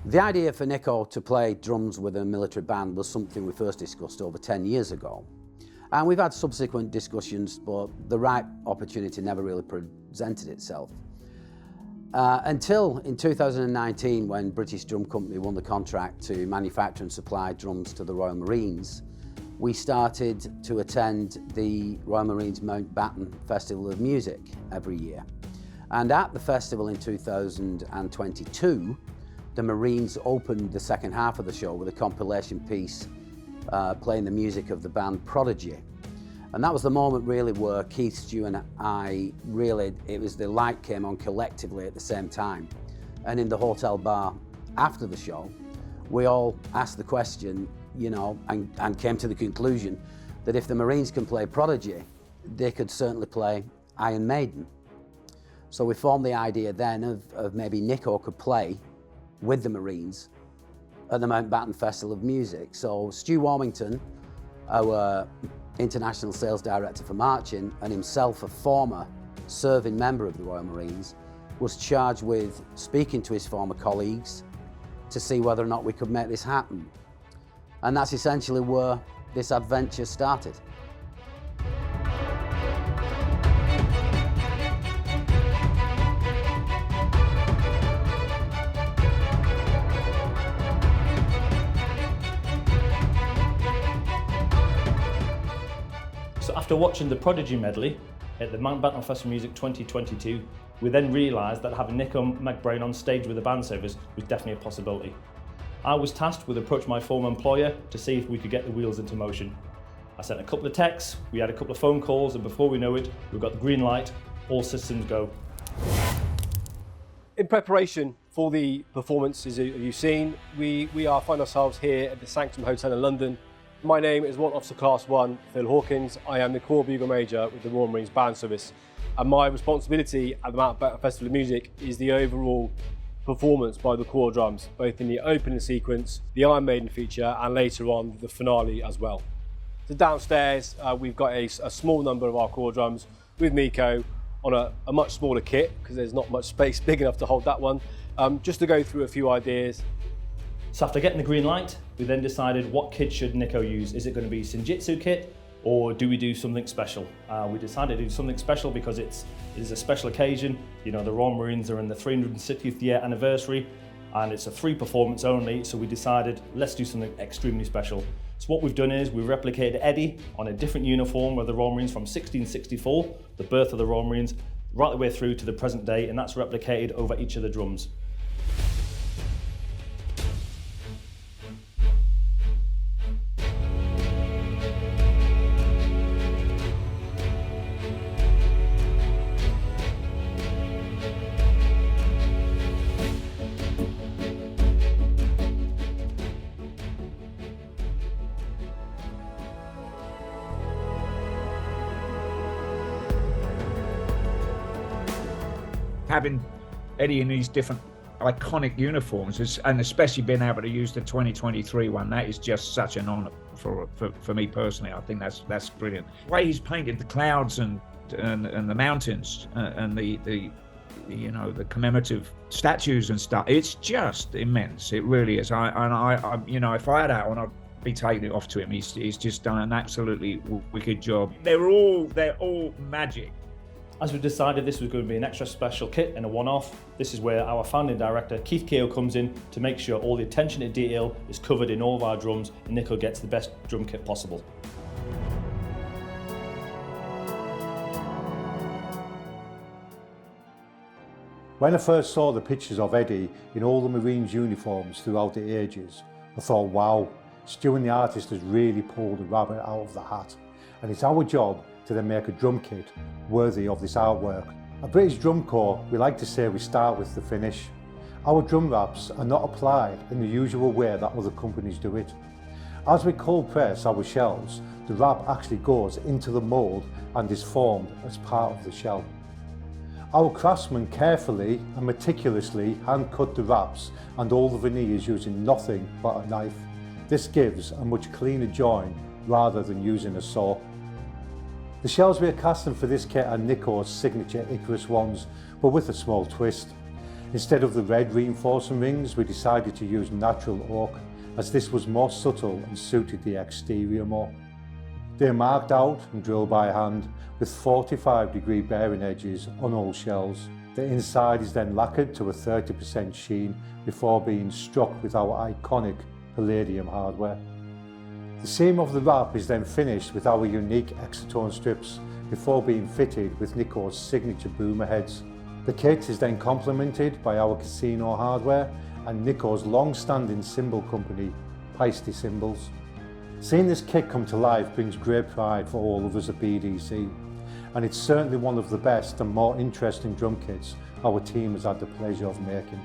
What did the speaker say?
The idea for Nico to play drums with a military band was something we first discussed over 10 years ago. And we've had subsequent discussions, but the right opportunity never really presented itself. Until in 2019, when British Drum Company won the contract to manufacture and supply drums to the Royal Marines, we started to attend the Royal Marines Mountbatten Festival of Music every year. And at the festival in 2022, the Marines opened the second half of the show with a compilation piece playing the music of the band Prodigy. And that was the moment really where Keith, Stu and I the light came on collectively at the same time. And in the hotel bar after the show, we all asked the question, and came to the conclusion that if the Marines can play Prodigy, they could certainly play Iron Maiden. So we formed the idea then of maybe Nico could play with the Marines at the Mountbatten Festival of Music. So Stu Warmington, our international sales director for marching, and himself a former serving member of the Royal Marines, was charged with speaking to his former colleagues to see whether or not we could make this happen. And that's essentially where this adventure started. So after watching the Prodigy medley at the Mountbatten Festival of Music 2022, we then realised that having Nico McBrain on stage with the band service was definitely a possibility. I was tasked with approaching my former employer to see if we could get the wheels into motion. I sent a couple of texts, we had a couple of phone calls, and before we know it, we got the green light, all systems go. In preparation for the performances you've seen, we find ourselves here at the Sanctum Hotel in London. My name is Warrant Officer Class 1, Phil Hawkins. I am the Corps Bugle Major with the Royal Marines Band Service. And my responsibility at the Mountbatten Festival of Music is the overall performance by the Corps drums, both in the opening sequence, the Iron Maiden feature, and later on the finale as well. So downstairs, we've got a small number of our Corps drums with Nico on a much smaller kit, because there's not much space big enough to hold that one, just to go through a few ideas. So after getting the green light, we then decided what kit should Nico use. Is it going to be Senjutsu kit, or do we do something special? We decided to do something special because it is a special occasion. The Royal Marines are in the 360th year anniversary, and it's a free performance only, so we decided let's do something extremely special. So what we've done is we've replicated Eddie on a different uniform of the Royal Marines from 1664, the birth of the Royal Marines, right the way through to the present day, and that's replicated over each of the drums. Having Eddie in these different iconic uniforms, and especially being able to use the 2023 one, that is just such an honour for me personally. I think that's brilliant. The way he's painted the clouds and the mountains and the commemorative statues and stuff, it's just immense. It really is. I if I had that one, I'd be taking it off to him. He's just done an absolutely wicked job. They're all magic. As we decided this was going to be an extra special kit and a one-off, this is where our founding director, Keith Keogh, comes in to make sure all the attention to detail is covered in all of our drums and Nico gets the best drum kit possible. When I first saw the pictures of Eddie in all the Marines uniforms throughout the ages, I thought, wow, Stu and the artist has really pulled a rabbit out of the hat. And it's our job to then make a drum kit worthy of this artwork. At British Drum Corps, we like to say we start with the finish. Our drum wraps are not applied in the usual way that other companies do it. As we cold press our shells, the wrap actually goes into the mould and is formed as part of the shell. Our craftsmen carefully and meticulously hand cut the wraps and all the veneers using nothing but a knife. This gives a much cleaner join rather than using a saw. The shells we are casting for this kit are Nico's signature Icarus ones, but with a small twist. Instead of the red reinforcing rings, we decided to use natural oak, as this was more subtle and suited the exterior more. They're marked out and drilled by hand with 45-degree bearing edges on all shells. The inside is then lacquered to a 30% sheen before being struck with our iconic palladium hardware. The seam of the wrap is then finished with our unique Exotone strips before being fitted with Nico's signature boomer heads. The kit is then complemented by our casino hardware and Nico's long-standing cymbal company, Paiste Cymbals. Seeing this kit come to life brings great pride for all of us at BDC, and it's certainly one of the best and more interesting drum kits our team has had the pleasure of making.